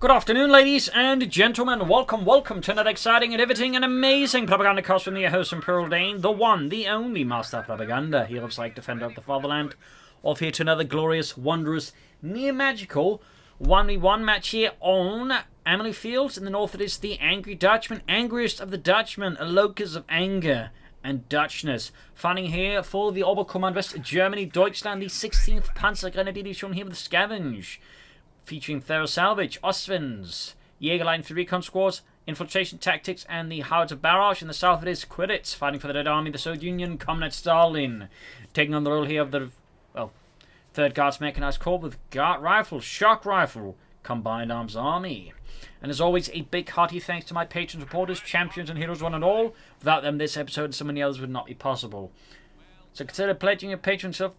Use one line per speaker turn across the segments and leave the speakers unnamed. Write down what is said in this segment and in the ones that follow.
Good afternoon, ladies and gentlemen. Welcome to another exciting and riveting and amazing Propagandacast from your host Imperial Dane, the one, the only Master of Propaganda, hero of Psych, Defender of the Fatherland. Off here to another glorious, wondrous, near-magical 1v1 match here on Amilly Fields. In the north it is the Angry Dutchman, angriest of the Dutchmen, a locus of anger and Dutchness. Fighting here for the Oberkommand West Germany, Deutschland, the 16th Panzergrenadier shown here with Scavenge. Featuring Thorough Salvage, Ostwinds, Jägerline for Recon Squads, Infiltration Tactics, and the Howitzer Barrage. In the south it is Quiritz, fighting for the Red Army, the Soviet Union, Comrade Stalin. Taking on the role here of the, 3rd Guards Mechanized Corps with Guard Rifle, Shock Rifle, Combined Arms Army. And as always, a big hearty thanks to my patrons, reporters, champions, and heroes one and all. Without them, this episode and so many others would not be possible. So consider pledging your patron stuff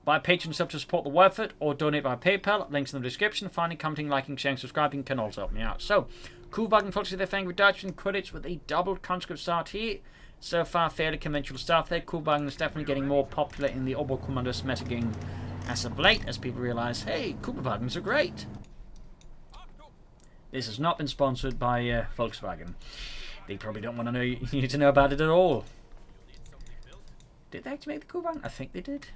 by Patreon sub to support the worth it, or donate by PayPal. Links in the description. Finally, commenting, liking, sharing, subscribing can also help me out. So, Kuhwagen folks with their Angry Dutchman, Quiritz with a double conscript start here. So far, fairly conventional stuff there. Kuhwagen is definitely getting more popular in the Oberkommandus metagame as of late, as people realise, hey, Kuhwagens are great. This has not been sponsored by Volkswagen. They probably don't want to know. You need to know about it at all. Did they actually make the Kuhwagen? I think they did.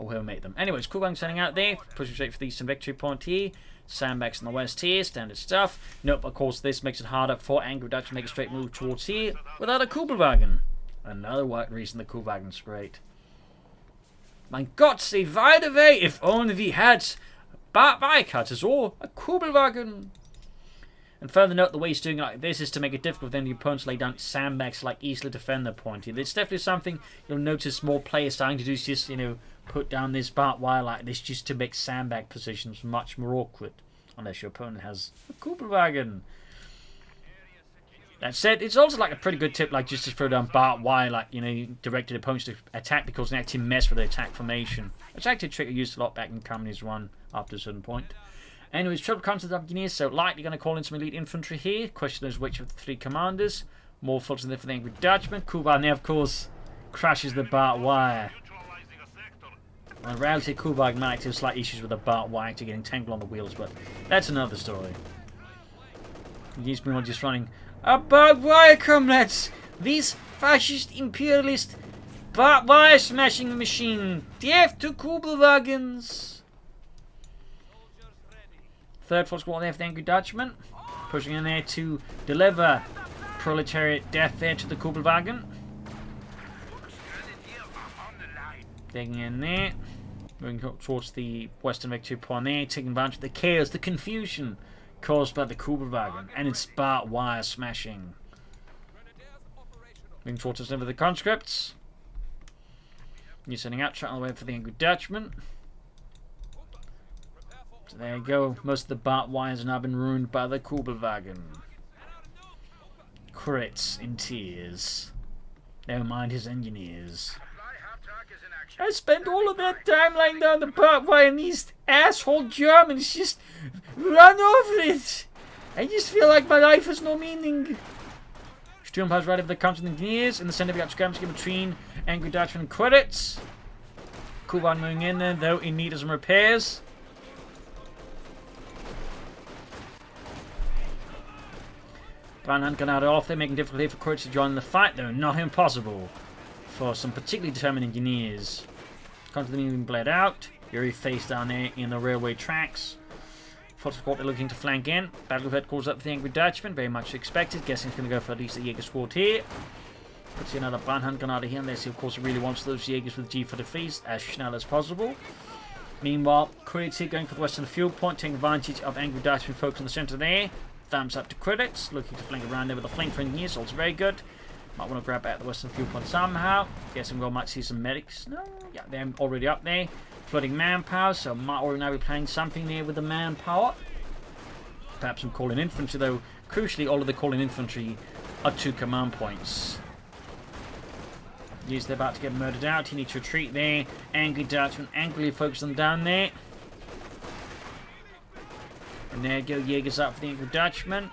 Or whoever made them. Anyways, Kuhwagen sending out there, pushing straight for the Eastern Victory Point here. Sandbags in the west here, standard stuff. Nope, of course, this makes it harder for Angry Dutch to make a straight move towards here without a Kuhwagen. Another reason the Kuhwagen's great. Mein Gott, say wide away, if only we had Bikecutters or a Kuhwagen. And further note, the way he's doing it like this is to make it difficult for then the opponents to lay down sandbags to like easily defend their point here. It's definitely something you'll notice more players starting to do, just, put down this barbed wire like this just to make sandbag positions much more awkward. Unless your opponent has a Kuhwagen. That said, it's also like a pretty good tip, like just to throw down barbed wire, like, directed opponents to attack because they actually mess with the attack formation. It's actually a trick I used a lot back in Communist 1 after a certain point. Anyways, triple concept of engineers, so likely going to call in some elite infantry here. Question is which of the 3 commanders. More folks than for the Angry Dutchman. Kuhwagen there, of course, crashes the barbed wire. In reality, Kuhwagen might actually have slight issues with the barbed wire actually getting tangled on the wheels, but that's another story. He's been just running a barbed wire, comrades! These fascist imperialist barbed wire smashing machine! Death to Kuhwagens! 3rd Force Squad there for the Angry Dutchman. Pushing in there to deliver proletariat death there to the Kuhwagen. Digging in there. Moving towards the Western Victory Point there. Taking advantage of the chaos, the confusion caused by the Kuhwagen and its barbed wire smashing. Moving towards us over the conscripts. You're sending out, trying to wait for the Angry Dutchman. So there you go. Most of the barbed wires have now been ruined by the Kuhwagen. Quiritz in tears. Never mind his engineers. I spent all of that time laying down the barbed wire and these asshole Germans just run over it. I just feel like my life has no meaning. Sturmhaus right over the Compton engineers. In the center we got skirmishing between Angry Dutchman and Quiritz. Kuhwagen moving in there, though in need of some repairs. Brandhand gun out off there, making it difficult here for Quiritz to join the fight, though not impossible for some particularly determined engineers. Constantly being bled out. Fury face down there in the railway tracks. Force Squad looking to flank in. Battle Vet calls up for the Angry Dutchman. Very much expected. Guessing it's going to go for at least a Jaeger squad here. Let's see another Brandhand gun out of here. Unless he, of course, really wants those Jaegers with G for the face as schnell as possible. Meanwhile, Quiritz here going for the Western Field Point, taking advantage of Angry Dutchman folks in the center there. Thumbs up to Quiritz. Looking to flank around there with a flank for engineers. So it's very good. Might want to grab at the Western Field Point somehow. Guessing we might see some medics. No, yeah, they're already up there. Flooding manpower, so might already now be playing something there with the manpower. Perhaps some calling infantry, though. Crucially, all of the calling infantry are 2 command points. Yes, they're about to get murdered out. He needs to retreat there. Angry Dutchman angrily focusing down there. And there you go, Jaegers up for the Angry Dutchman.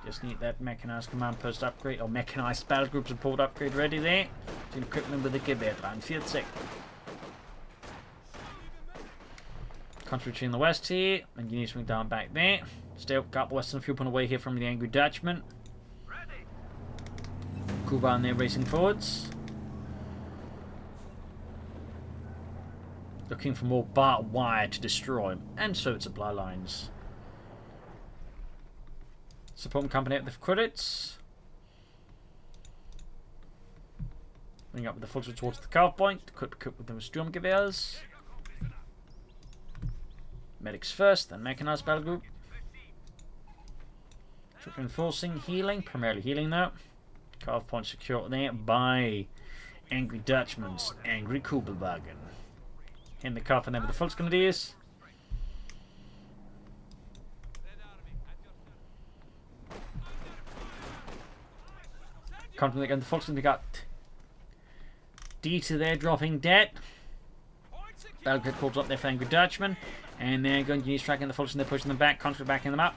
Just need that mechanized command post upgrade, or mechanized battle group support upgrade ready there. To equip them with the Gewehr 43. Country in the west here, and you need something down back there. Still got the Western fuel point away here from the Angry Dutchman. Kuban there racing forwards. Looking for more barbed wire to destroy. And so it's supply lines. Support company up with Quiritz. Bring up with the full towards the carve point. Quick with the Sturmgewehrs. Medics first, then mechanized battle group. Reinforcing, healing, primarily healing though. Carve point secured there by Angry Dutchman's Angry Kugelwagen. In the carve and then with the Volksgrenadiers. Conflict against the Volksgrenadiers, we got D2 there dropping dead. Battle grid calls up there for Angry Dutchman. And they're going to use tracking the Volksgrenadiers, they're pushing them back, conflict backing them up.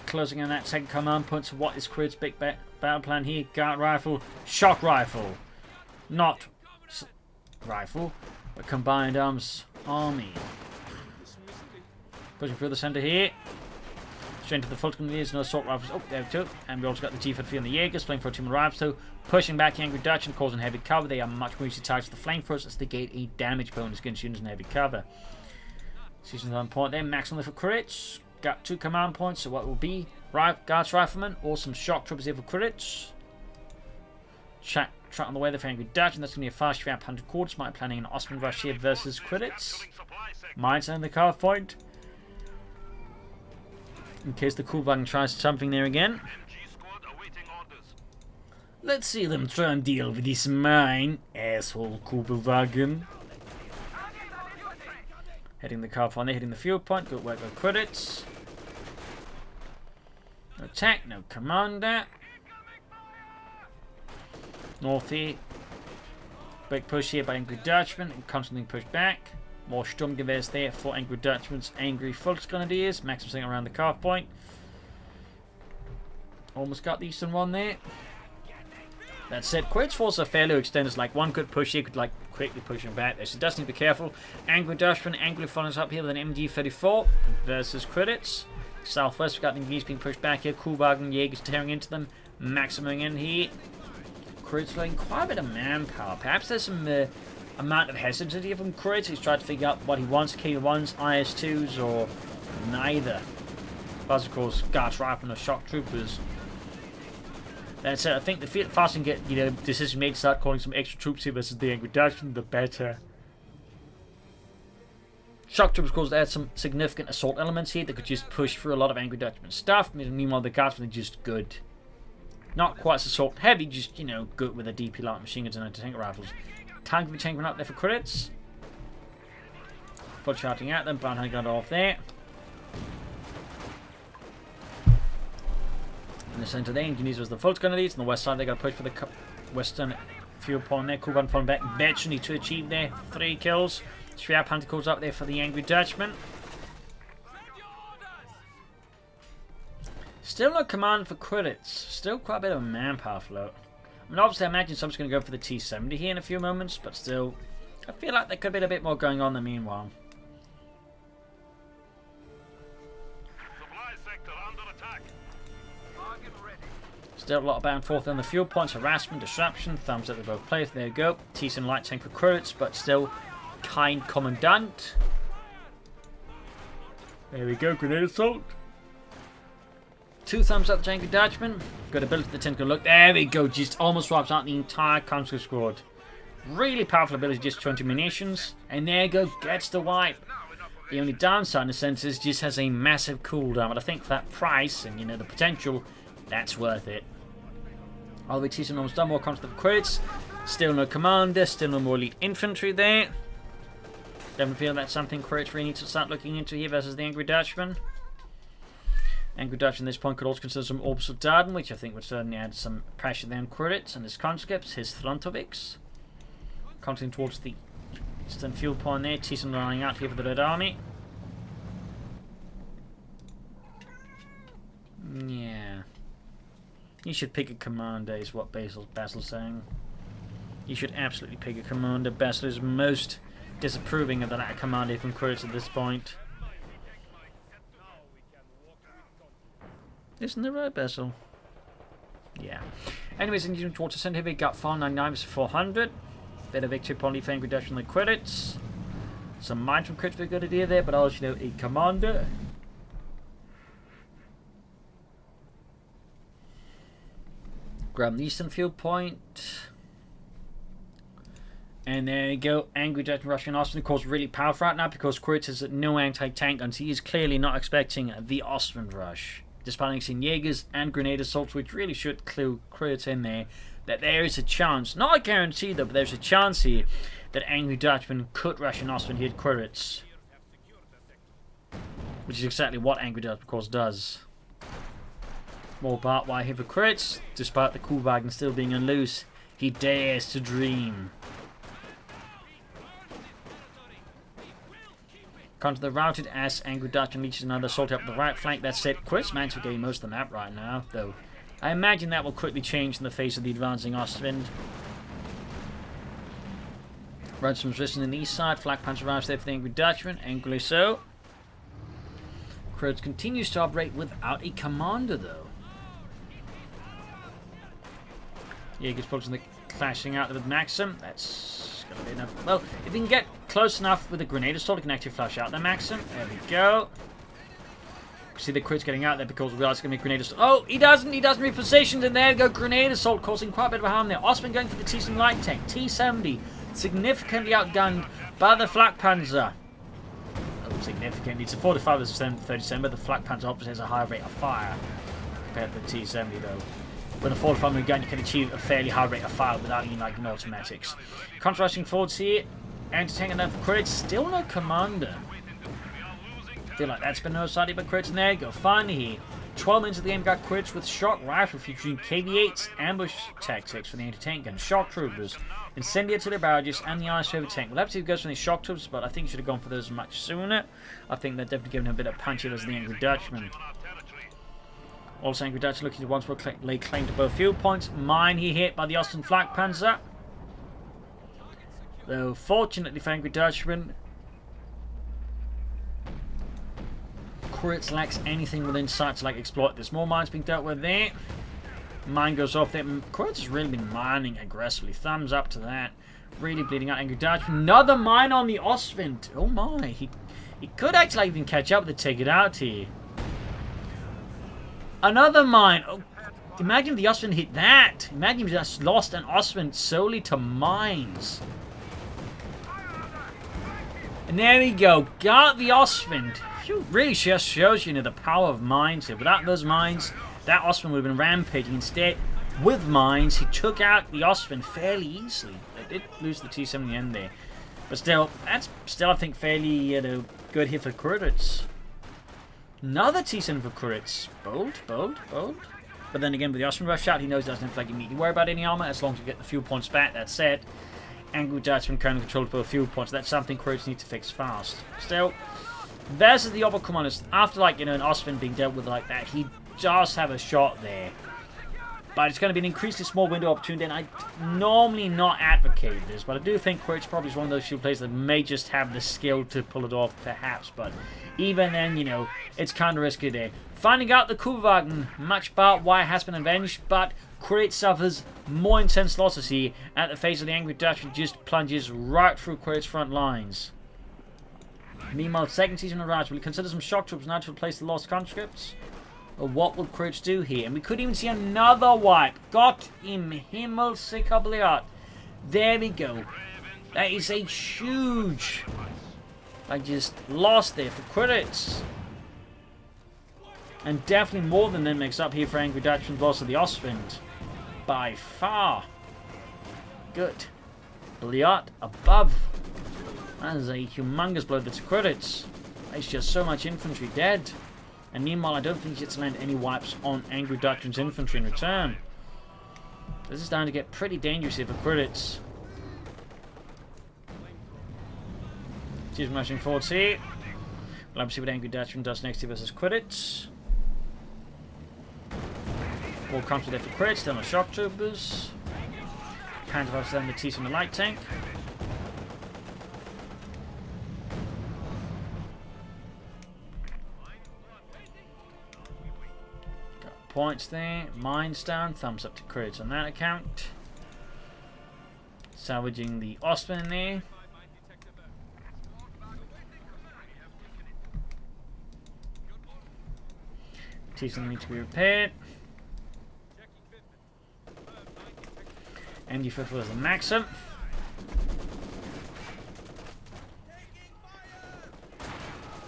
Closing on that second command point. So what is Quid's big battle plan here? Guard rifle, shock rifle. Not rifle, but combined arms army. Pushing through the centre here. Straight into the Volksgrenadiers, no assault rifles. Oh, there we go. And we also got the G53 and the Jaegers, flamethrower team arrives too. Pushing back the Angry Dutchman, causing heavy cover. They are much more easy targets to the flamethrowers as they gain a damage bonus against units in heavy cover. Season 1 point there, maximum for Quiritz. Got 2 command points, so what will be Guards Riflemen or some shock troopers here for Quiritz. Track on the way there for Angry Dutchman. That's going to be a fast trap 100 quarters. Might planning an Osman rush here versus Quiritz. Mines on the carve point. In case the Kugelwagen tries something there again. Let's see them try and deal with this mine, asshole Kugelwagen. Heading the carve point there, hitting the fuel point. Good work with Quiritz. No attack, no commander. North here. Big push here by Angry Dutchman and constantly pushed back. More Sturmgewehrs there for Angry Dutchman's Angry Volksgrenadiers. Maximum thing around the carve point. Almost got the eastern one there. That said, Quiritz force are fairly extended. Like one good push here could like quickly push him back there. So does need to be careful. Angry Dutchman angrily follows up here with an MG34 versus Quiritz. Southwest, we've got the English being pushed back here. Kugelwagen, Jaegers tearing into them. Maximum in here. Quiritz playing quite a bit of manpower. Perhaps there's some amount of hesitancy from Quiritz. He's trying to figure out what he wants, K1s, IS2s, or neither. But of course, Guards Riflemen or Shock Troopers. That said, I think the faster you get, decision made to start calling some extra troops here versus the Angry Dutchman, the better. Shock Troopers, of course, add some significant assault elements here that could just push through a lot of Angry Dutchman stuff. Meanwhile, the Guardsmen are just good. Not quite as assault heavy, just, good with a DP light machine guns and anti-tank rifles. Tank will be tanking up there for Quiritz. Full shouting at them, Brown got off there. In the centre there, Indonesia was the Volksgrenadiers. On the west side, they got to push for the western fuel point there. Kuban falling back eventually to achieve there 3 kills. Schwab Panticles up there for the Angry Dutchman. Still no command for Quiritz. Still quite a bit of manpower float. I mean, obviously, I imagine someone's going to go for the T-70 here in a few moments, but still, I feel like there could be a bit more going on in the meanwhile.
Supply sector under attack.
Still a lot of back and forth on the fuel points, harassment, disruption, thumbs up to both players. There you go. T-70 light tank for Quiritz, but still kind commandant. There we go, grenade assault. 2 thumbs up to Angry Dutchman. Good ability to tentacle look. There we go. Just almost wipes out the entire conscript squad. Really powerful ability, just 20 munitions. And there you go. Gets the wipe. The only downside in a sense is just has a massive cooldown. But I think for that price and the potential, that's worth it. All the way T-70 almost done. More constant for Quiritz. Still no commander. Still no more elite infantry there. Definitely feel that's something Quiritz really needs to start looking into here versus the Angry Dutchman. Angry Dutchman at this point could also consider some Orbs of Darden, which I think would certainly add some pressure there on Quiritz and his conscripts, his Throntovics. Continuing towards the eastern fuel point there, T-70 lining out here for the Red Army. Yeah. You should pick a commander, is what Basil's saying. You should absolutely pick a commander. Basil is most disapproving of the latter commander from Quiritz at this point. Isn't there a bezel? Yeah. Anyways, in towards the centre here, we got 499 versus 400. Bit of victory upon Leaf Angry Dutchman and the Quiritz. Some mines from Quiritz were a good idea there, but also, you know, a commander. Grab the eastern field point. And there you go. Angry Dutchman rushing Ostman. Of course, really powerful right now because Quiritz has no anti-tank guns. He is clearly not expecting the Ostman rush. Despite seeing Jaegers and grenade assaults, which really should clue Quiritz in there, that there is a chance, not a guarantee though, but there's a chance here that Angry Dutchman could rush an Ostman here at Quiritz. Which is exactly what Angry Dutchman, of course, does. More part why here for Quiritz, despite the Kuhwagen still being on loose, he dares to dream. Comes the routed as Angry Dutchman reaches another assault up the right flank. That said, Quiritz managed to gain most of the map right now, though I imagine that will quickly change in the face of the advancing Ostwind. Runsom's resistance in the east side. Flak punch arrives there for the Angry Dutchman. Angrily so. Quiritz continues to operate without a commander, though. Jaeger's focusing the clashing out with Maxim. That's going to be enough. Well, if he can get close enough with the grenade assault, he can actually flash out the Maxim. There we go. See the Quiritz getting out there because we realize it's going to be grenade assault. Oh, he doesn't repositioned, and there you go, grenade assault causing quite a bit of harm there. Ostman going for the T-70 light tank. T-70 significantly outgunned by the Flak Panzer. Oh, significantly. It's a 45 versus 37, but the Flak Panzer obviously has a higher rate of fire compared to the T-70 though. With a 45mm gun, you can achieve a fairly high rate of fire without any like automatics. Contrasting forwards here. Anti-tank enough for Quiritz. Still no commander. I feel like that's been no side by Quiritz, and there you go. Finally here, 12 minutes of the game got Quiritz with shock rifle featuring KV-8s, ambush tactics for the anti-tank gun, shock troopers, incendiary to their barrages, and the ice over tank. We'll have to see who goes for these shock troopers, but I think you should have gone for those much sooner. I think they're definitely giving him a bit of punch here as the Angry Dutchman. Also, Angry Dutchman looking to once more lay claim to both field points. Mine he hit by the Ostwind Flak Panzer. Though, fortunately for Angry Dutchman, Quiritz lacks anything within sight to like exploit this. More mines being dealt with there. Mine goes off there. Quiritz has really been mining aggressively. Thumbs up to that. Really bleeding out Angry Dutchman. Another mine on the Ostwind. Oh my. He could actually even catch up to take it out here. Another mine. Oh, imagine if the Ostwind hit that. Imagine if he just lost an Ostwind solely to mines. And there we go. Got the Ostwind. Really just shows you know, the power of mines here. Without those mines, that Ostwind would have been rampaging. Instead, with mines, he took out the Ostwind fairly easily. They did lose the T-70 in the end there. But still, that's still, I think, fairly you know, good here for Quiritz. Another T-70 for Quiritz. Bold, bold, bold. But then again, with the Ostwind rush out, he knows he doesn't have to like, immediately worry about any armor as long as you get the fuel points back. That's it. Angry Dutchman currently controls both fuel points. That's something Quiritz needs to fix fast. Still, versus the other commanders, after like you know an Ostwind being dealt with like that, he does have a shot there. But it's going to be an increasingly small window opportunity, and I normally not advocate this, but I do think Quiritz probably is one of those few players that may just have the skill to pull it off, perhaps. But even then, you know, it's kind of risky there. Finding out the Kuhwagen, much about why it has been avenged, but Quiritz suffers more intense losses here at the face of the Angry Dutchman, just plunges right through Quiritz' front lines. Meanwhile, second season arrives. Will he consider some shock troops now to replace the lost conscripts? Or what will Quiritz do here? And we could even see another wipe. Gott im Himmel sicher. There we go. That is a huge... I just lost there for Quiritz. And definitely more than that makes up here for Angry Dutchman's loss of the Ostwind. By far. Good. Bliat above. That is a humongous blow to Quiritz. There's just so much infantry dead. And meanwhile, I don't think he gets to land any wipes on Angry Dutchman's infantry in return. This is starting to get pretty dangerous here for Quiritz. She's rushing forwards here. We'll have to see what Angry Dutchman does next here versus Quiritz. More comes there for Quiritz, still no shock troopers. Panzer then the T from the light tank. points there. Mines down. Thumbs up to Quiritz on that account. Salvaging the Ostman there. T-7 need to be repaired. MD-54 is a Maxim.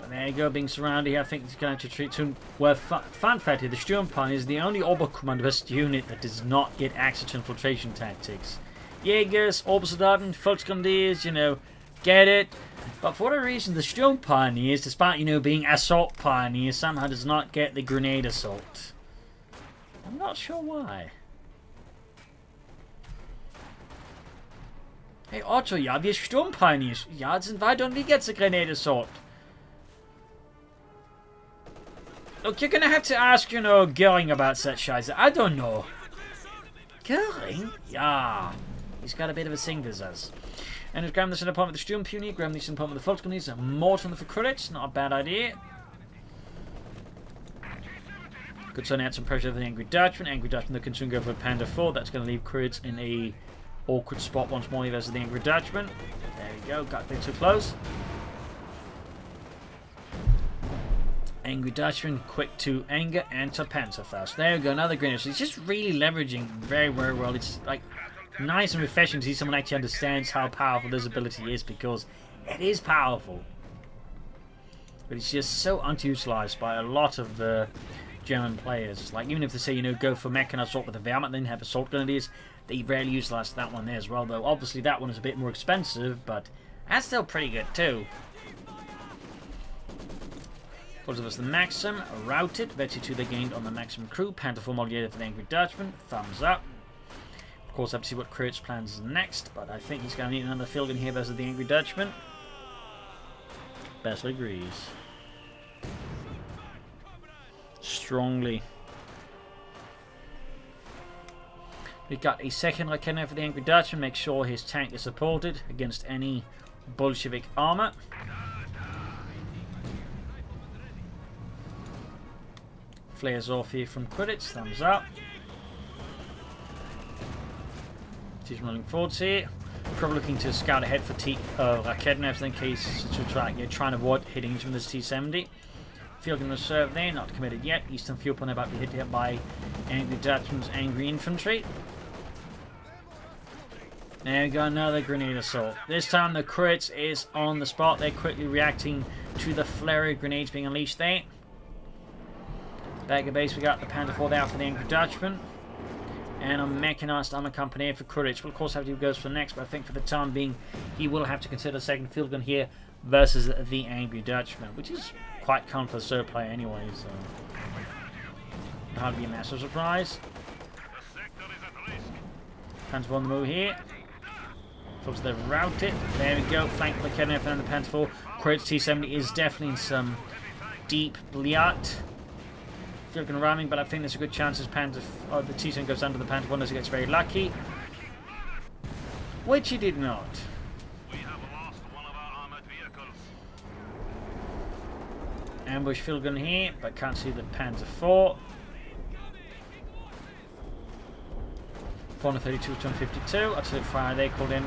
And there you go, being surrounded here. I think it's going to treat soon. Well, fun fact here, the Sturmpanzer is the only Oberkommandist unit that does not get access to infiltration tactics. Jägers, Obersoldaten, Volksgrenadiers, you know, get it. But for whatever reason, the Sturmpioneers, despite, you know, being assault pioneers, somehow does not get the grenade assault. I'm not sure why. Hey Otto, ja, wir Sturmpioneers. Ja, sind weiter und wie geht's der grenade assault? Look, you're gonna have to ask, you know, Göring about such Scheiße. I don't know. Göring? Yeah. He's got a bit of a sing with us. And he's grabbing this in the palm with the Sturmpioneer, grabbing this in the palm with the Volksgrenadiers, a Morton for Quiritz, not a bad idea. Good son, add some pressure over the Angry Dutchman. Angry Dutchman that can soon go for a Panda 4. That's going to leave Quiritz in a awkward spot once more versus the Angry Dutchman. There we go, got a bit too close. Angry Dutchman, quick to anger and to Panzerfaust. There we go, another grenade. So he's just really leveraging very, very well. It's like nice and refreshing to see someone actually understands how powerful this ability is, because it is powerful. But it's just so underutilized by a lot of German players. Like, even if they say, you know, go for mechanized assault with the Wehrmacht, then have assault grenadiers, they rarely utilize that one there as well, though obviously that one is a bit more expensive, but that's still pretty good too. Pulls of us the Maxim, routed, Vetty 2 they gained on the Maxim crew, Panther 4 modulated for the Angry Dutchman, thumbs up. Of course, I have to see what Quiritz plans next, but I think he's going to need another field in here versus the Angry Dutchman. Bessel agrees. Strongly. We've got a second Raketten for the Angry Dutchman, make sure his tank is supported against any Bolshevik armor. Flares off here from Quiritz, thumbs up. He's running forwards here. Probably looking to scout ahead for Raketten in case to try to avoid hitting into this T-70. Field in reserve there, not committed yet. Eastern field point about to be hit here by Angry Dutchman's Angry Infantry. There we go, another grenade assault. This time the Quiritz is on the spot. They're quickly reacting to the flurry of grenades being unleashed there. Back at base, we got the Panther 4 there for the Angry Dutchman. And a mechanized armor company for Quiritz. We'll of course have to go for next, but I think for the time being, he will have to consider a second field gun here versus the Angry Dutchman, which is quite common for the third player anyway, so hardly a massive surprise. Panther 4 on the move here. Folks, they've routed. There we go. Flank by Kenneth and the Panther 4. Quiritz T-70 is definitely in some deep bliat. Field gun ramming, but I think there's a good chance as the T-70 goes under the Panther 4 unless he gets very lucky. Which he did not. Ambush field gun here, but can't see the Panther 4. 432 to 252. Artillery fire they called in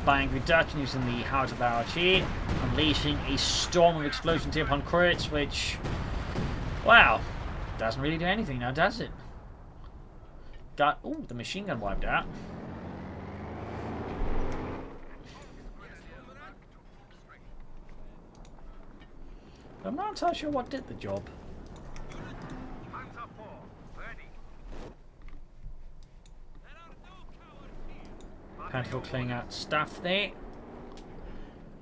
by Angry Dutchman using the House of Archer, unleashing a storm of explosions here upon Quiritz, which, wow, doesn't really do anything now, does it? Got, ooh, the machine gun wiped out. I'm not entirely sure what did the job. Panther 4 clearing out stuff there.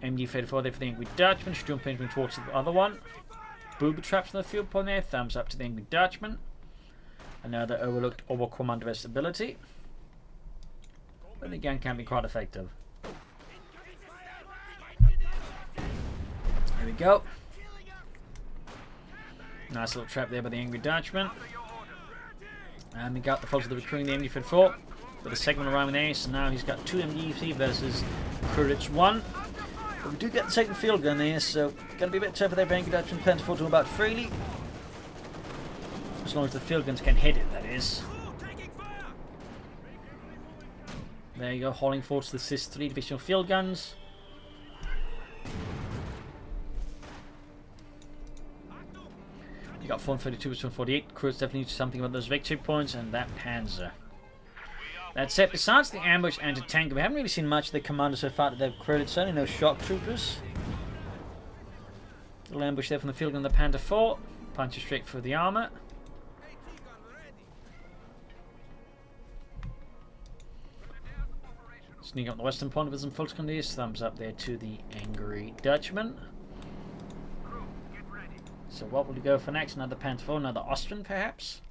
MD-34 there for the Angry Dutchman. Sturmpanzer moving towards the other one. Booby traps on the field point there. Thumbs up to the Angry Dutchman. Another overlooked Oberkommandist ability. But again, can be quite effective. There we go. Nice little trap there by the Angry Dutchman. And we got the folks of the recruiting the MD-34 with a second one arriving there. So now he's got 2 MD versus Quiritz 1. But we do get the second field gun there, so going to be a bit tougher there for Angry Dutchman. Panther 4 to about freely. As long as the field guns can hit it, that is. There you go, hauling forward to the CIS-3 divisional field guns. You got 432 to 148. Quiritz definitely needs something about those victory points and that Panzer. That's it. Besides the ambush and the tank, we haven't really seen much of the commander so far that they've created. Certainly no shock troopers. Little ambush there from the field gun, the Panther 4. Punches straight through the armor. Sneak up the western point with some full conditions. Thumbs up there to the angry Dutchman. So what will we go for next? Another Panther 4, another Austrian perhaps?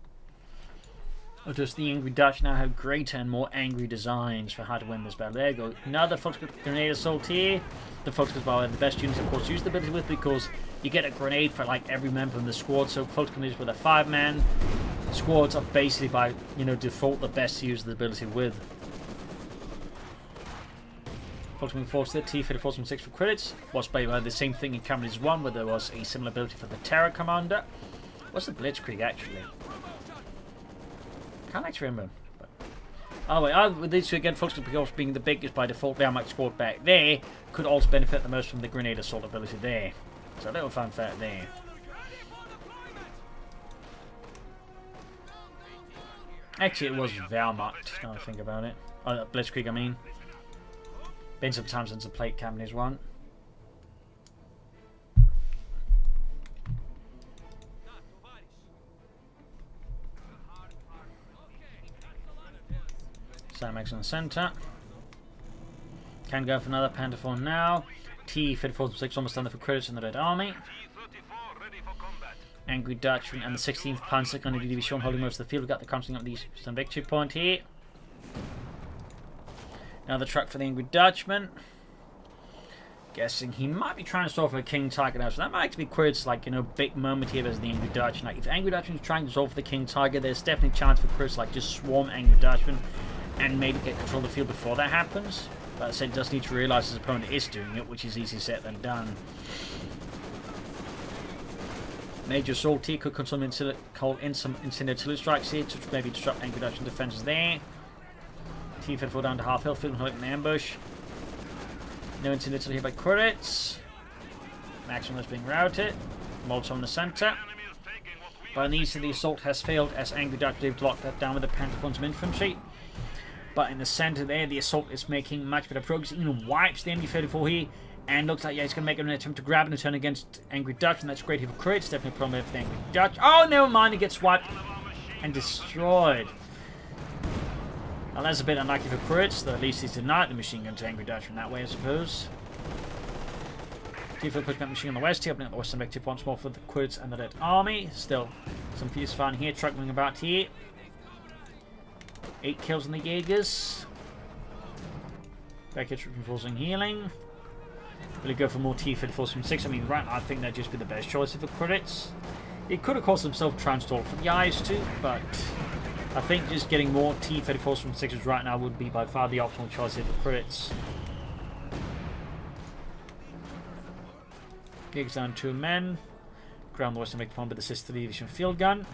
Or does the angry Dutch now have greater and more angry designs for how to win this battle? There you go. Another grenade assault here. The Volkskriegsbauer are the best units, of course, use the ability with because you get a grenade for like every member in the squad. So Volkskriegsbauer with a 5-man squads are basically by default the best to use the ability with. Volkswagen Force there, T-34-6 for Quiritz. Was by the same thing in Companies 1 where there was a similar ability for the Terror Commander. What's the Blitzkrieg actually? Can't actually remember. But... oh wait, with these two again, Volkswagen being the biggest by default, their max squad back there could also benefit the most from the Grenade Assault ability there. So a little fun fact there. Actually, it was Wehrmacht, now I think about it. Oh, Blitzkrieg, I mean. Been some times since the plate Companies 1. Samax in the centre. Can go for another Panther 4 now. T-34-6 almost done there for Quiritz in the Red Army. Angry Dutchman and the 16th Panzer going to be shown holding most of the field. We've got the crunching up these some victory point here. Another truck for the Angry Dutchman. Guessing he might be trying to solve for a King Tiger now. So that might actually be Quiritz, like, big moment here as the Angry Dutchman. Like, if Angry Dutchman is trying to solve for the King Tiger, there's definitely a chance for Quiritz, like, just swarm Angry Dutchman and maybe get control of the field before that happens. But I said, he does need to realise his opponent is doing it, which is easier said than done. Major assault here could call in some incendiary strikes here to maybe disrupt Angry Dutchman defences there. T-34 down to half health, field and an ambush. No incendiary here by Quiritz. Maximum is being routed. Molotov in the centre. By the east of the assault has failed as Angry Dutch able to lock that down with the Panther from some infantry. But in the centre there, the assault is making much better progress. It even wipes the MD-34 here. And looks like, yeah, he's going to make an attempt to grab and turn against Angry Dutch. And that's great here for Quiritz. Definitely a problem with the Angry Dutch. Oh, never mind. He gets wiped and destroyed. Well, that's a bit unlucky for Quiritz, though at least he's denied the machine gun to Angry Dutchman that way, I suppose. T-4 pushing that machine on the west here, opening up the western victory once more for the Quiritz and the Red Army. Still some fierce fighting here, truck moving about here. 8 kills on the Jaegers. Back here, reinforcing healing. Will he go for more T-34 from 6? I mean, right now I think that'd just be the best choice for Quiritz. He could have caused himself transport for the eyes too, but I think just getting more T-34s from 6s right now would be by far the optimal choice here for Quiritz. Gigs down 2 men. Ground the western victory with the CIS-3 division field gun.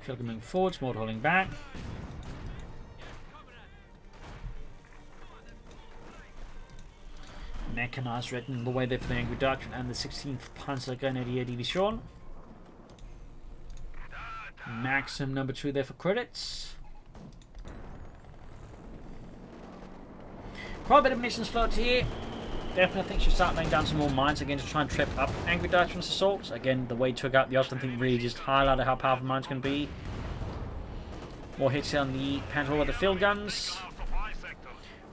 Field gun moving forwards, more holding back. Mechanized written the way there for the Angry Dutchman and the 16th Panzer Grenadier Division. Maxim number 2 there for Quiritz. Quite a bit of munitions float here. Definitely think she'll start laying down some more mines again to try and trip up Angry Dutchman's assaults. Again, the way took out the Austrian thing really just highlighted how powerful mines can be. More hits on the Panther with the field guns.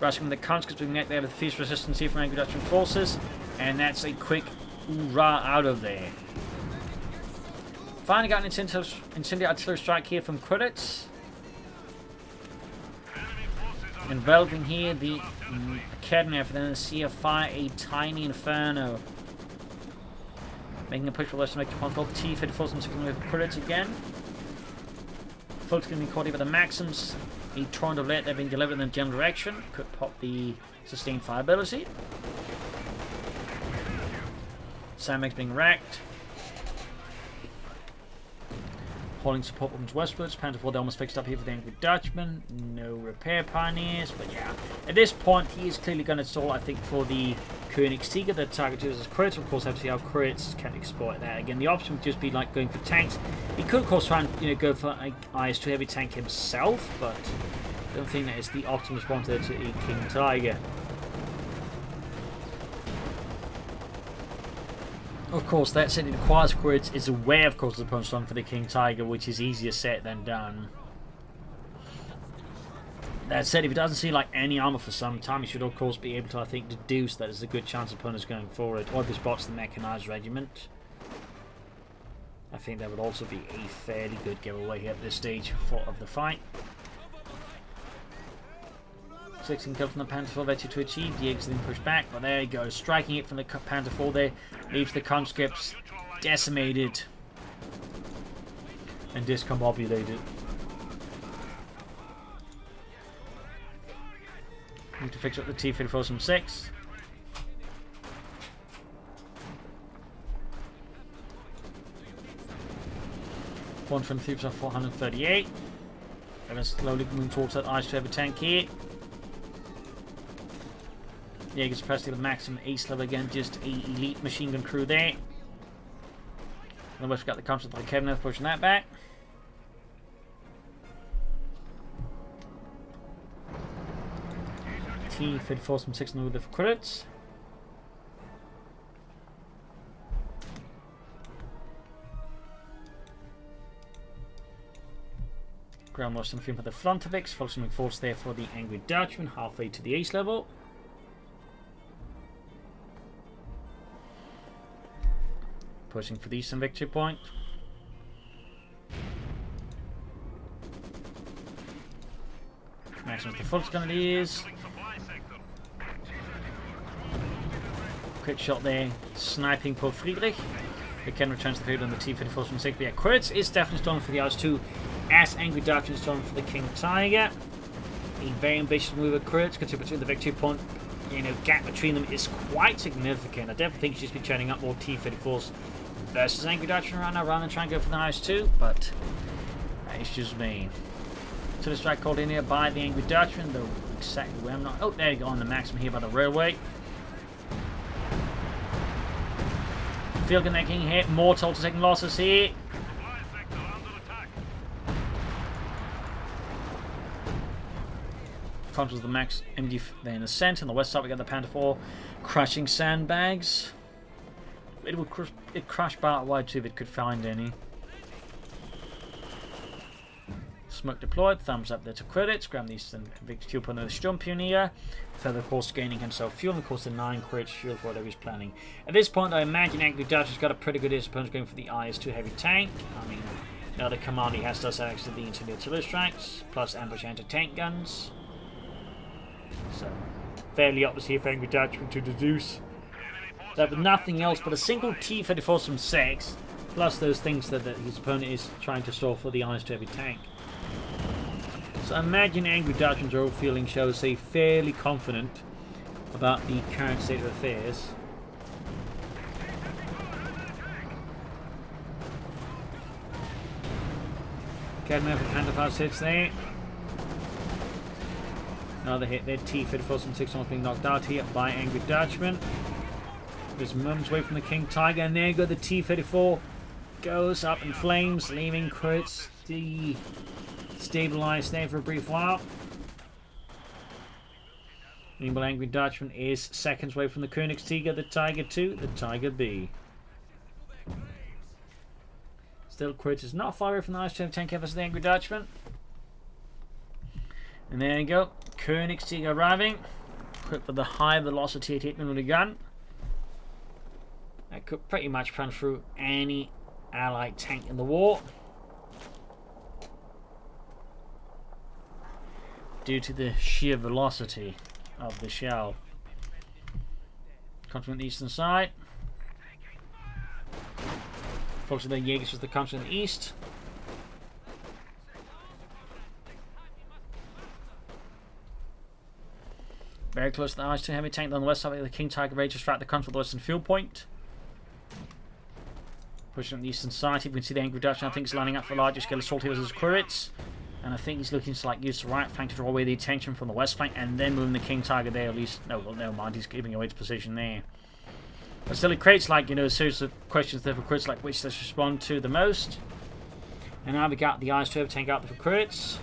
Rushing the Kunst being met there with fierce resistance here from Angry Dutchman forces. And that's a quick hoorah out of there. Finally got an incendiary artillery strike here from Quiritz. Enveloping here the Academy after then the Sea of Fire, a tiny inferno. Making a push for less to make the point for T-34 and sticking with Quiritz again. Folks going to be caught here with the Maxims. A torrent of lead they've been delivered in the general direction. Could pop the sustained fire ability. Sandbags being wrecked. Holding support weapons westwards. Panther 4 almost fixed up here for the Angry Dutchman. No repair pioneers, but yeah. At this point, he is clearly going to stall, I think, for the Quiritz. The target is Quiritz. Of course, have to see how Quiritz can exploit that. Again, the option would just be like going for tanks. He could, of course, try and go for an IS-2 heavy tank himself, but I don't think that is the optimal response there to a King Tiger. Of course, that said, it requires Quiritz is aware, of course, of the opponent's strong for the King Tiger, which is easier said than done. That said, if he doesn't see like any armor for some time, he should, of course, be able to, I think, deduce that there's a good chance opponents going forward. Or if he spots the mechanized regiment, I think that would also be a fairly good giveaway here at this stage of the fight. 16 kills from the Panther 4 to achieve. Dieg's then pushed back, but there he goes. Striking it from the Panther 4 there. Leaves the conscripts decimated and discombobulated. Need to fix up the T-54 from 6. One from 438. And then slowly moving towards that IS-2 heavy tank here. Yeah, gets pressed to the maximum ace level again, just a elite machine gun crew there. And we've got the concept of the Kevin pushing that back. T-54 from 6 with the Quiritz. Ground lost something for the Frontovix, focusing force there for the Angry Dutchman, halfway to the ace level. Pushing for the eastern victory point. Maximum the Fultz gun it is. Quick shot there, sniping Paul Friedrich. They can return to the field on the T-54 from 6. But yeah, Quiritz is definitely stolen for the IS-2, as Angry Dutchman is stolen for the King Tiger. A very ambitious move at Quiritz, considering between the victory point, gap between them is quite significant. I definitely think he should be turning up more T-54s versus Angry Dutchman right now, rather than trying to go for the IS-2, but it's just me. So the strike called in here by the Angry Dutchman, though exactly where I'm not. Oh, there you go, on the maximum here by the railway. Field gun getting hit, more total taking losses here. Controls the max MD there in the center. On the west side, we got the Panther 4 crushing sandbags. It crash bar wide too if it could find any. Smoke deployed, thumbs up there to Quiritz. Grab the eastern victory fuel point of the Sturm Pioneer. Further, of course, gaining himself fuel, and of course, the 9 Quiritz fuel for whatever he's planning. At this point, I imagine Angry Dutchman's got a pretty good opponent going for the IS-2 heavy tank. I mean, now the command he has does have access to the interior artillery strikes, plus ambush anti-tank guns. So, fairly obvious here for Angry Dutchman to deduce that with nothing else but a single T-34 from 6, plus those things that his opponent is trying to store for the IS-2 heavy tank. So I imagine Angry Dutchman's overall feeling shows say fairly confident about the current state of affairs. Academy for Panther 5 hits there. Another hit there, T-54 from 6 almost being knocked out here by Angry Dutchman. Just moments away from the King Tiger, and there you go, the T-34 goes up in flames, leaving Quiritz destabilized there for a brief while. Meanwhile, Angry Dutchman is seconds away from the Königstiger, the Tiger 2, the Tiger B. Still, Quiritz is not far away from the IS-2 tank versus the Angry Dutchman. And there you go, Königstiger arriving, equipped with the high velocity 88mm gun. That could pretty much run through any Allied tank in the war, due to the sheer velocity of the shell. Contra on the eastern side. Focus on the Jaegers with the contra in the east. Very close to the IS-2 heavy tank on the west side of the King Tiger ready to strike the contra with the western field point. Pushing on the eastern side, you can see the Angry Dutchman, I think, is lining up for a larger scale assault here versus Quiritz. And I think he's looking to like use the right flank to draw away the attention from the west flank, and then moving the King Tiger there at least. No, well, never mind, he's giving away his position there. But still, it creates like, you know, a series of questions there for Quiritz, like which let's respond to the most. And now we got the Ice Turbo tank out there for Quiritz.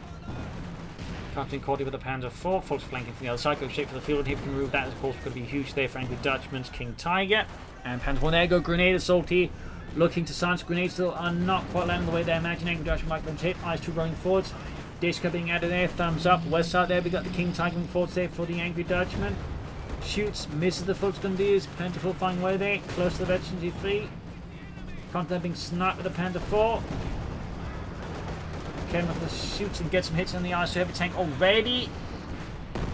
Captain Coh2 with the Panzer IV, folks flanking from the other side, go straight for the field, and if we can remove that, of course, going to be huge there for Angry Dutchman's King Tiger. And Panzer IV, there go, grenade assault here. Looking to silence grenades, still are not quite landing the way they imagine. Angry Dutchman might them to hit. Ice 2 running forwards. Disco being added there, thumbs up. West side there, we got the King Tiger moving forwards there for the Angry Dutchman. Shoots, misses the folks going to use. Plentiful flying away there, close to the veteran G3. Contra being sniped with the Panzer IV. Came off the shoots and gets some hits on the Ice Heavy tank already.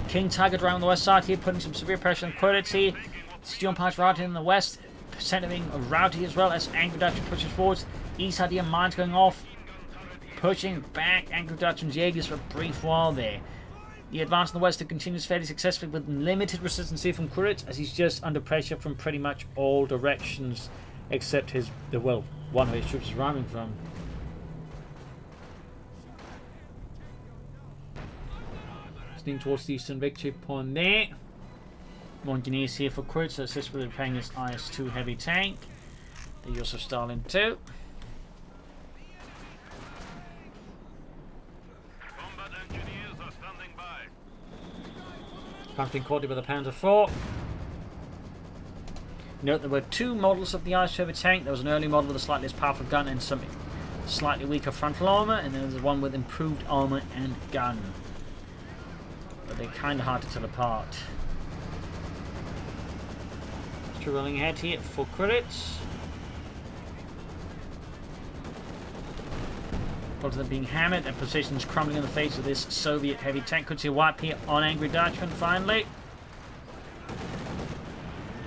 King Tiger around the west side here, putting some severe pressure on Quiritz here. Steel Punch routed in the west, centering Rowdy as well as Angry Dutchman pushes forwards. East side here, mines going off. Pushing back Angry Dutchman's Jaegers for a brief while there. The advance in the west continues fairly successfully with limited resistance here from Quiritz, as he's just under pressure from pretty much all directions except one of his troops is running from. Sneaking towards the eastern victory point there. More engineers here for Quiritz, so assist with repairing his IS-2 heavy tank. They also Stalin 2. Captain Coh2 with a Panzer IV. Note there were two models of the Ice Heavy tank. There was an early model with a slightly less powerful gun and some slightly weaker frontal armor, and then there's one with improved armor and gun. But they're kind of hard to tell apart. Still rolling ahead here for Quiritz. Both of them being hammered and positions crumbling in the face of this Soviet heavy tank. Could see a wipe here on Angry Dutchman finally.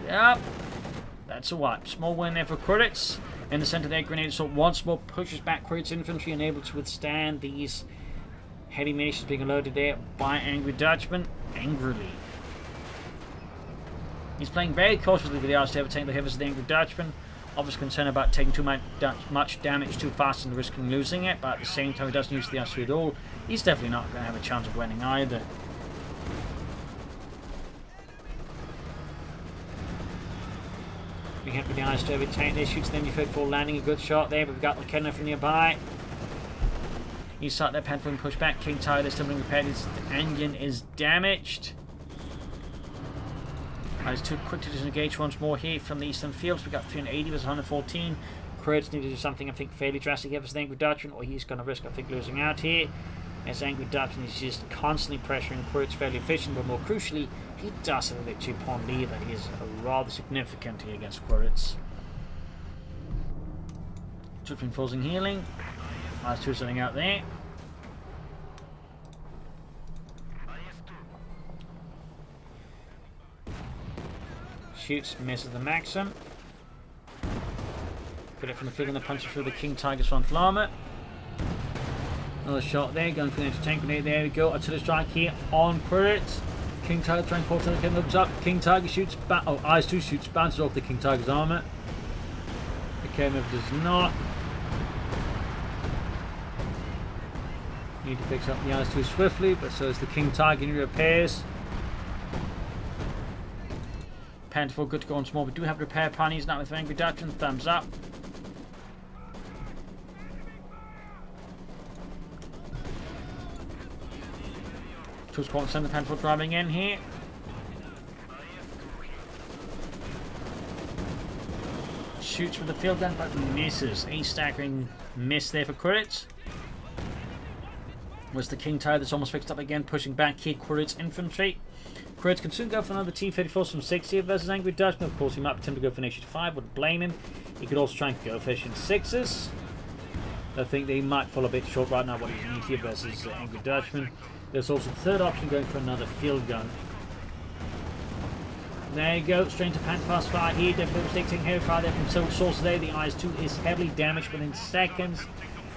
Yep. That's a wipe. Small win there for Quiritz. In the center there, grenade assault once more pushes back Quiritz infantry, unable to withstand these heavy munitions being loaded there by Angry Dutchman angrily. He's playing very cautiously with the Ice Heavy tank, the heavy the Angry Dutchman. Obviously concerned about taking too much damage too fast and risking losing it, but at the same time he doesn't use the IS-2 at all. He's definitely not going to have a chance of winning either. We hit with the IS-2 heavy tank there, shoots the MG-34 landing a good shot there, but we've got McKenna from nearby. He's sat there, Panther push back, King Tiger is still being repaired, his engine is damaged. It's too quick to disengage once more here from the eastern fields. We got 380 versus 114. Quiritz need to do something, I think, fairly drastic here versus Angry Dutchman, or he's going to risk, I think, losing out here. As Angry Dutchman is just constantly pressuring Quiritz, fairly efficient, but more crucially, he does have a victory point lead that is rather significant here against Quiritz. Troops reinforcing healing. IS-2 sitting out there. Shoots, misses the Maxim. Put it from the field and the punches through the King Tiger's frontal armor. Another shot there, going for the anti-tank grenade. There we go. Artillery strike here on Quiritz. King Tiger trying to force the King looks up. King Tiger shoots back. Oh, IS-2 shoots, bounces off the King Tiger's armor. The KMF does not. Need to fix up the IS-2 swiftly, but so is the King Tiger in repairs. Panther good to go once more. We do have repair ponies now with Angry Dutchman. Thumbs up. Two squad center Panther driving in here. Shoots with the field gun, but misses. A staggering miss there for Quiritz. Was the King Tiger that's almost fixed up again, pushing back here Quiritz infantry. Quiritz can soon go for another T-34 from 60 versus Angry Dutchman. Of course, he might attempt to go for an H-5, wouldn't blame him. He could also try and go for H-6s. I think they might fall a bit short right now what he needs here versus Angry Dutchman. There's also the third option going for another field gun. There you go, straight to Panther fast fire here. Definitely taking heavy fire there from several sources there. The IS-2 is heavily damaged within seconds.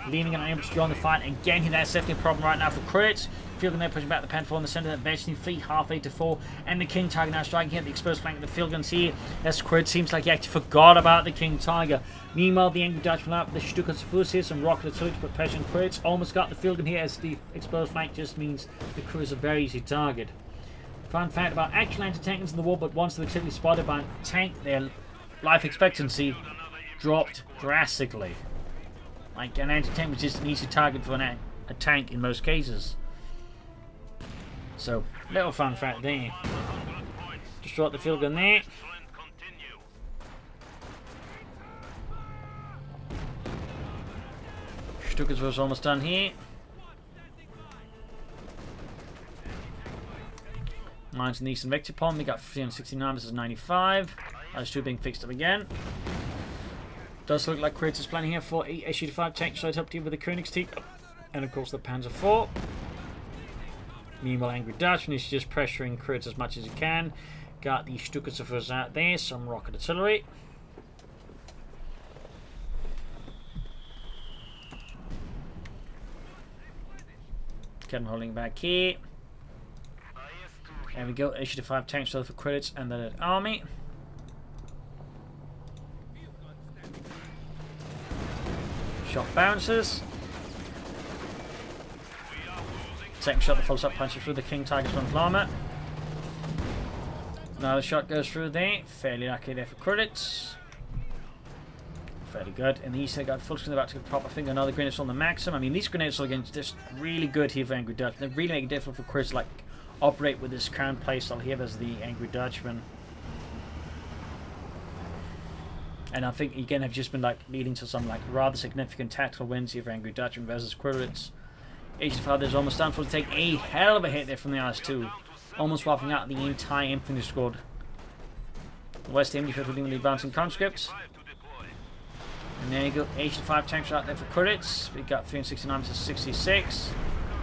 leaning and unable to join the fight. Again, that's definitely a problem right now for Quiritz. Filgan there pushing back the Panther in the centre, eventually fleet halfway to 4, and the King Tiger now striking at the exposed flank of the Filgans here. As Quiritz seems like he actually forgot about the King Tiger. Meanwhile, the Angry Dutchman up, the Stukas Fuss here, some rocket artillery to put pressure on Quiritz. Almost got the Filgan here, as the exposed flank just means the crew is a very easy target. Fun fact about actual anti-tankers in the war, but once they were typically spotted by a tank, their life expectancy dropped drastically. Like, an anti-tank was just an easy target for a tank in most cases. So, little fun fact there. Destroyed the field gun there. Stukas was almost done here. Mines in the eastern vector pond. We got 369 versus 95. Those two being fixed up again. Does look like Quiritz is planning here for a SU-5 tank straight up to with the Königstieg. And of course the Panzer IV. Meanwhile, Angry Dutchman is just pressuring Quiritz as much as he can. Got the Stukas out there, some rocket artillery. Get him holding back here. There we go, SU-5 tank straight for Quiritz and the army. Shot bounces. Second shot, the full shot punches through the King Tiger's front armor. Another shot goes through there. Fairly lucky there for Quiritz. Fairly good. In the east, they got full screen about to pop. I think another grenade on the Maxim. I mean, these grenades are again just really good here for Angry Dutchman. They really make it difficult for Quiritz to like operate with this current playstyle here as the Angry Dutchman. And I think again have just been like leading to some like rather significant tactical wins here for Angry Dutchman versus Quiritz. HT5 is almost done for to take a hell of a hit there from the IS-2. Almost wiping out the entire infantry squad. The West MD5 dealing with the advancing conscripts. And there you go, HT5 tanks are out there for Quiritz. We got 369 to 66.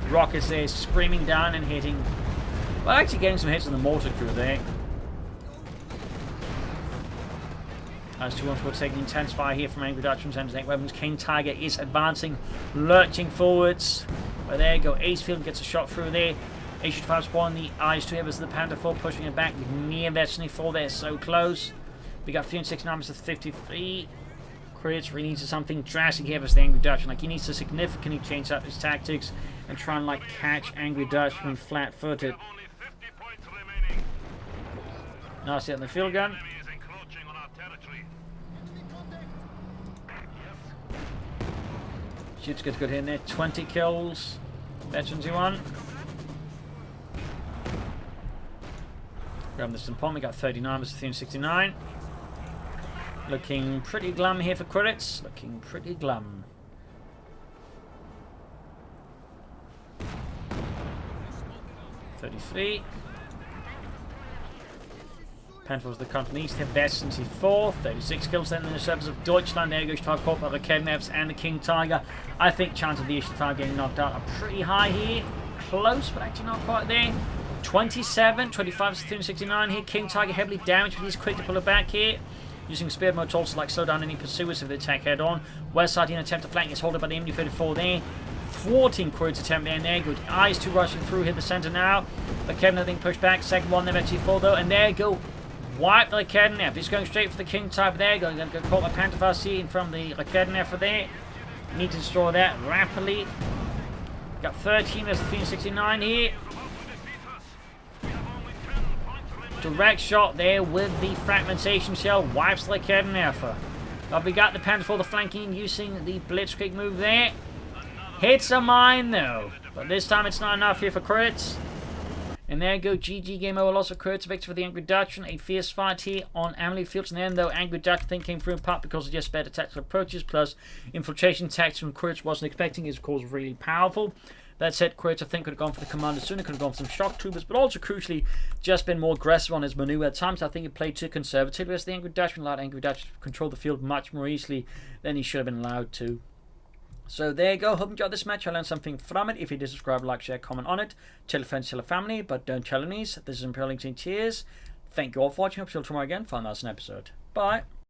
Rockets there screaming down and hitting. Well, actually getting some hits on the mortar crew there. As two ones will take intense fire here from Angry Dutchman's anti-tank weapons. King Tiger is advancing, lurching forwards. But there you go, Acefield gets a shot through there. HU-5 spawn the IS-2 here as the Panther 4 pushing it back. Near Destiny 4 there, so close. We got 369 to 53. Quiritz really needs something drastic here as the Angry Dutchman. Like, he needs to significantly change up his tactics and try and like catch Angry Dutchman flat-footed. Nasty on the field gun. Shoots good here in there. 20 kills. Veterans you won. Grab this pond. We got 39 versus 369. Looking pretty glum here for Quiritz. Looking pretty glum. .33. Penfolds the company east, Western 4, 36 kills then in the service of Deutschland. There goes to our corporate Kednevs and the King Tiger. I think chance of the HT5 getting knocked out are pretty high here. Close, but actually not quite there. 27, 25 to 369 here. King Tiger heavily damaged, but he's quick to pull it back here. Using spear mode to also like slow down any pursuers if they attack head on. West side in attempt to flank is holded by the MD-34 there. 14 Quiritz attempt there good. IS-2 rushing through, hit the center now. But Kevin I think pushed back. Second one, they're eventually full though, and there you go. Wipe the Rakedenef. He's going straight for the King Tiger there. Going to get caught by Panther C from the Rakedenef for there. Need to destroy that rapidly. Got 13 versus 369 here. Direct shot there with the fragmentation shell. Wipes the Rakedenef. But we got the Panther for the flanking using the Blitzkrieg move there. Hits a mine though. But this time it's not enough here for Quiritz. And there you go, GG game over, loss of Quiritz, victory for the Angry Dutchman. A fierce fight here on Amilly Fields. And then though, Angry Dutchman thing came through in part because of just better tactical approaches, plus infiltration tactics from Quiritz wasn't expecting is of course really powerful. That said, Quiritz I think could have gone for the commander sooner, could have gone for some shock troopers, but also crucially just been more aggressive on his maneuver at times. I think he played too conservatively as the Angry Dutchman allowed Angry Dutchman to control the field much more easily than he should have been allowed to. So there you go, hope you enjoyed this match, I learned something from it. If you did, subscribe, like, share, comment on it. Tell a friend, tell a family, but don't tell enemies. This is Imperial Links. Cheers. Thank you all for watching, hope you'll tomorrow again for another episode. Bye.